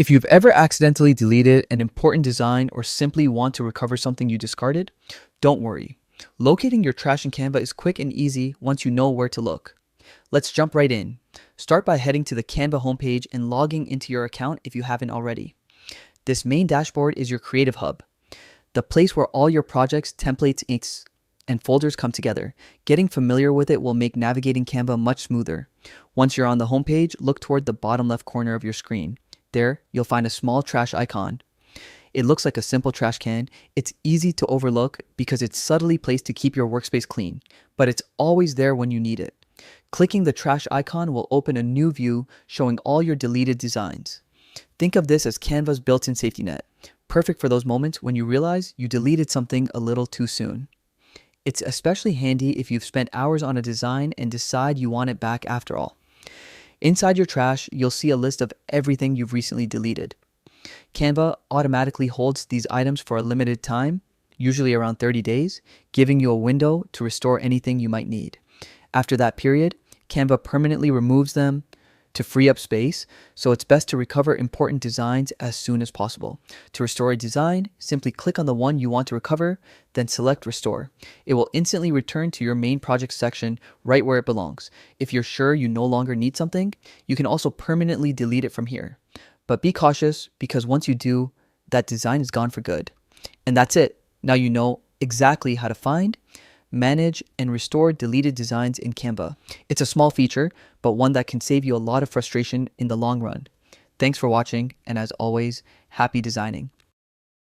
If you've ever accidentally deleted an important design or simply want to recover something you discarded, don't worry. Locating your trash in Canva is quick and easy once you know where to look. Let's jump right in. Start by heading to the Canva homepage and logging into your account if you haven't already. This main dashboard is your creative hub, the place where all your projects, templates, inks, and folders come together. Getting familiar with it will make navigating Canva much smoother. Once you're on the homepage, look toward the bottom left corner of your screen. There, you'll find a small trash icon. It looks like a simple trash can. It's easy to overlook because it's subtly placed to keep your workspace clean, but it's always there when you need it. Clicking the trash icon will open a new view showing all your deleted designs. Think of this as Canva's built-in safety net, perfect for those moments when you realize you deleted something a little too soon. It's especially handy if you've spent hours on a design and decide you want it back after all. Inside your trash, you'll see a list of everything you've recently deleted. Canva automatically holds these items for a limited time, usually around 30 days, giving you a window to restore anything you might need. After that period, Canva permanently removes them to free up space, so it's best to recover important designs as soon as possible. To restore a design, simply click on the one you want to recover, then select Restore. It will instantly return to your main project section right where it belongs. If you're sure you no longer need something, you can also permanently delete it from here. But be cautious because once you do, that design is gone for good. And that's it. Now you know exactly how to find, manage, and restore deleted designs in Canva. It's a small feature, but one that can save you a lot of frustration in the long run. Thanks for watching, and as always, happy designing.